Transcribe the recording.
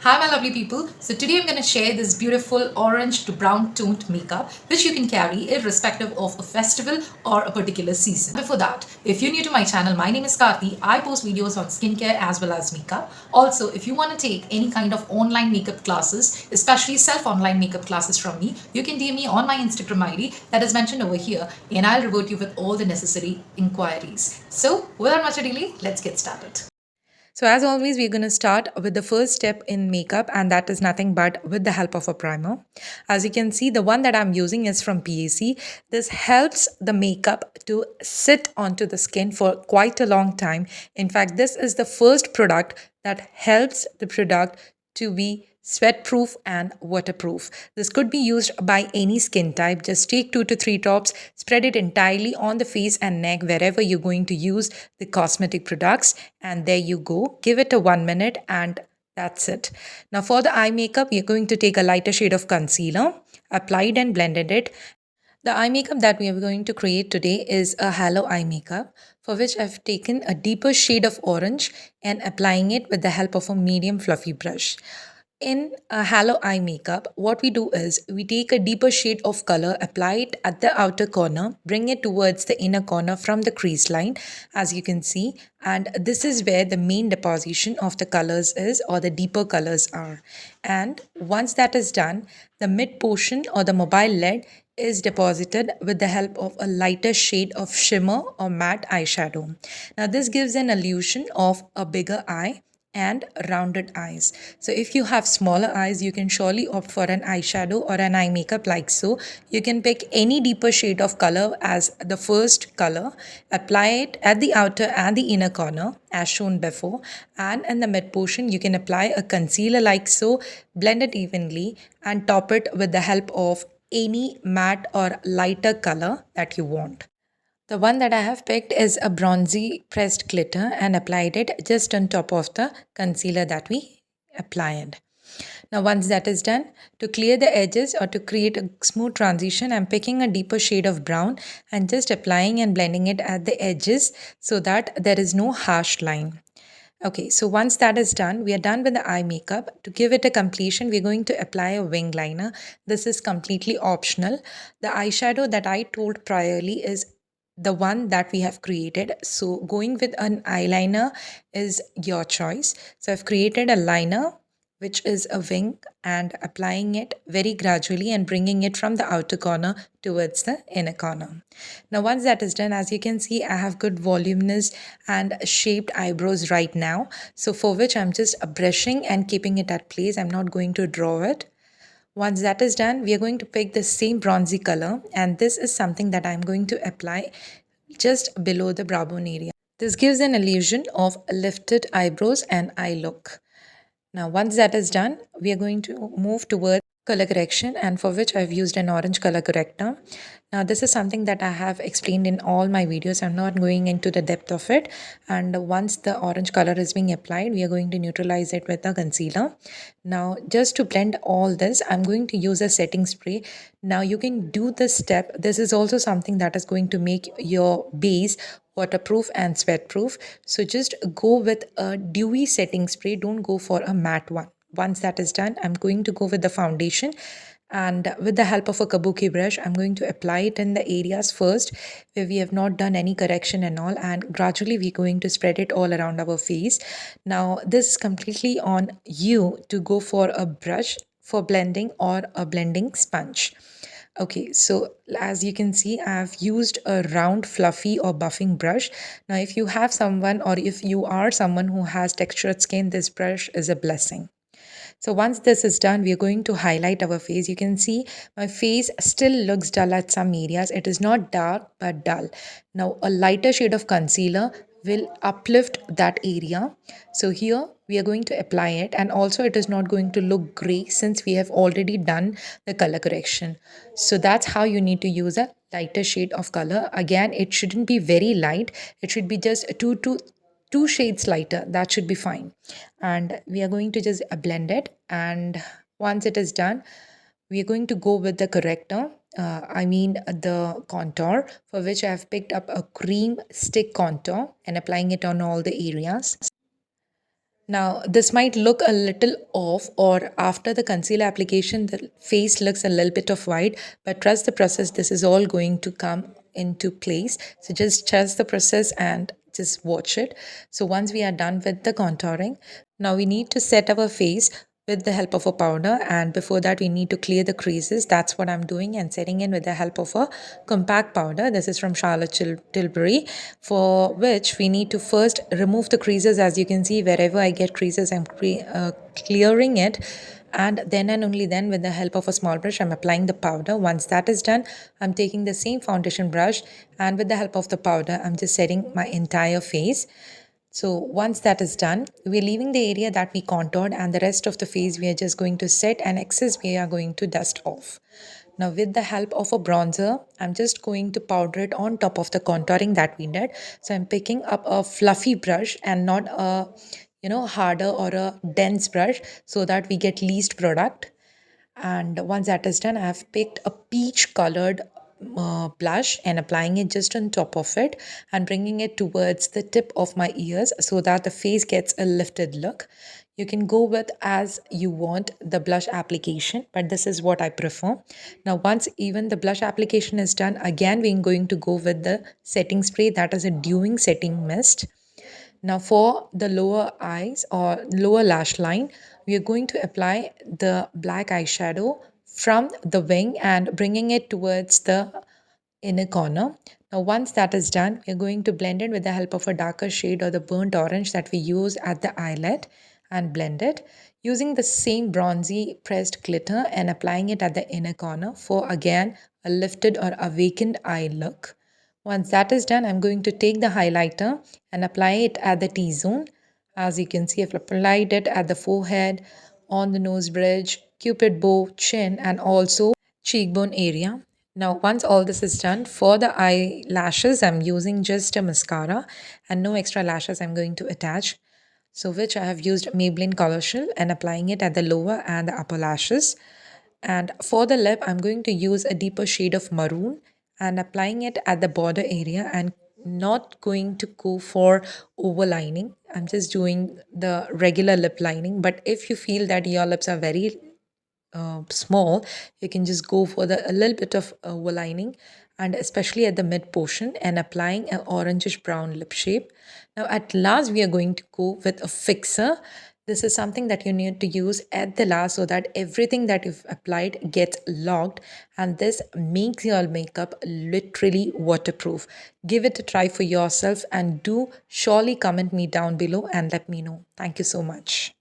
Hi, my lovely people. So, today I'm going to share this beautiful orange to brown toned makeup which you can carry irrespective of a festival or a particular season. Before that, if you're new to my channel, my name is Karthi. I post videos on skincare as well as makeup. Also, if you want to take any kind of online makeup classes, especially self online makeup classes from me, you can DM me on my Instagram ID that is mentioned over here and I'll revert you with all the necessary inquiries. So, without much ado, let's get started. So, as always, we're going to start with the first step in makeup, and that is nothing but with the help of a primer. As you can see, the one that I'm using is from PAC. This helps the makeup to sit onto the skin for quite a long time. In fact, this is the first product that helps the product to be sweat proof and waterproof. This could be used by any skin type. Just take 2 to 3 drops, spread it entirely on the face and neck wherever you're going to use the cosmetic products, and there you go. Give it a 1 minute, and that's it. Now, for the eye makeup, you're going to take a lighter shade of concealer, applied and blended it. The eye makeup that we are going to create today is a halo eye makeup, for which I've taken a deeper shade of orange and applying it with the help of a medium fluffy brush. In a halo eye makeup, what we do is we take a deeper shade of color, apply it at the outer corner, bring it towards the inner corner from the crease line, as you can see, and this is where the main deposition of the colors is, or the deeper colors are. And once that is done, the mid portion or the mobile lid is deposited with the help of a lighter shade of shimmer or matte eyeshadow. Now, this gives an illusion of a bigger eye and rounded eyes. So, if you have smaller eyes, you can surely opt for an eyeshadow or an eye makeup like so. You can pick any deeper shade of color as the first color, apply it at the outer and the inner corner as shown before, and in the mid portion, you can apply a concealer like so, blend it evenly, and top it with the help of any matte or lighter color that you want. The one that I have picked is a bronzy pressed glitter and applied it just on top of the concealer that we applied. Now, once that is done, to clear the edges or to create a smooth transition, I'm picking a deeper shade of brown and just applying and blending it at the edges so that there is no harsh line. Okay, so once that is done, we are done with the eye makeup. To give it a completion, we're going to apply a wing liner. This is completely optional. The eyeshadow that I told priorly is the one that we have created. So going with an eyeliner is your choice. So I've created a liner which is a wing, and applying it very gradually and bringing it from the outer corner towards the inner corner. Now, once that is done, as you can see, I have good voluminous and shaped eyebrows right now. So, for which I'm just brushing and keeping it at place. I'm not going to draw it. Once that is done, we are going to pick the same bronzy color, and this is something that I'm going to apply just below the brow bone area. This gives an illusion of lifted eyebrows and eye look. Now, once that is done, we are going to move towards color correction, and for which I've used an orange color corrector. Now, this is something that I have explained in all my videos. I'm not going into the depth of it. And once the orange color is being applied, we are going to neutralize it with a concealer. Now, just to blend all this, I'm going to use a setting spray. Now, you can do this step. This is also something that is going to make your base waterproof and sweat proof. So just go with a dewy setting spray. Don't go for a matte one. Once that is done, I'm going to go with the foundation, and with the help of a kabuki brush, I'm going to apply it in the areas first where we have not done any correction and all, and gradually we're going to spread it all around our face. Now, this is completely on you to go for a brush for blending or a blending sponge. Okay, so as you can see, I've used a round, fluffy, or buffing brush. Now, if you have someone or if you are someone who has textured skin, this brush is a blessing. So once this is done, we are going to highlight our face. You can see my face still looks dull at some areas. It is not dark but dull. Now a lighter shade of concealer will uplift that area. So here we are going to apply it, and also it is not going to look gray since we have already done the color correction. So that's how you need to use a lighter shade of color. Again, it shouldn't be very light. It should be just two shades lighter. That should be fine. And we are going to just blend it, and once it is done, we are going to go with the corrector. I mean the contour, for which I have picked up a cream stick contour and applying it on all the areas. Now, this might look a little off, or after the concealer application, the face looks a little bit of white, but trust the process, this is all going to come into place. So, just trust the process and just watch it. So, once we are done with the contouring, now we need to set our face with the help of a powder, and before that we need to clear the creases. That's what I'm doing and setting in with the help of a compact powder. This is from Charlotte Tilbury, for which we need to first remove the creases. As you can see, wherever I get creases, I'm clearing it, and then and only then, with the help of a small brush, I'm applying the powder. Once that is done, I'm taking the same foundation brush, and with the help of the powder, I'm just setting my entire face. So once that is done, we're leaving the area that we contoured, and the rest of the face we are just going to set, and excess we are going to dust off. Now with the help of a bronzer, I'm just going to powder it on top of the contouring that we did. So I'm picking up a fluffy brush and not a harder or a dense brush, so that we get least product. And once that is done, I have picked a peach colored blush and applying it just on top of it and bringing it towards the tip of my ears so that the face gets a lifted look. You can go with as you want the blush application, but this is what I prefer. Now, once even the blush application is done, again we're going to go with the setting spray, that is a dewing setting mist. Now, for the lower eyes or lower lash line, we are going to apply the black eyeshadow from the wing and bringing it towards the inner corner. Now, once that is done, we are going to blend it with the help of a darker shade or the burnt orange that we use at the eyelet, and blend it using the same bronzy pressed glitter and applying it at the inner corner for again a lifted or awakened eye look. Once that is done, I'm going to take the highlighter and apply it at the T-zone. As you can see, I've applied it at the forehead, on the nose bridge, cupid bow, chin, and also cheekbone area. Now, once all this is done, for the eyelashes, I'm using just a mascara and no extra lashes I'm going to attach. So, which I have used Maybelline Color Shell and applying it at the lower and the upper lashes. And for the lip, I'm going to use a deeper shade of maroon and applying it at the border area, and not going to go for overlining. I'm just doing the regular lip lining. But if you feel that your lips are very small, you can just go for a little bit of overlining, and especially at the mid portion, and applying an orangish brown lip shape. Now, at last, we are going to go with a fixer. This is something that you need to use at the last so that everything that you've applied gets locked, and this makes your makeup literally waterproof. Give it a try for yourself, and do surely comment me down below and let me know. Thank you so much.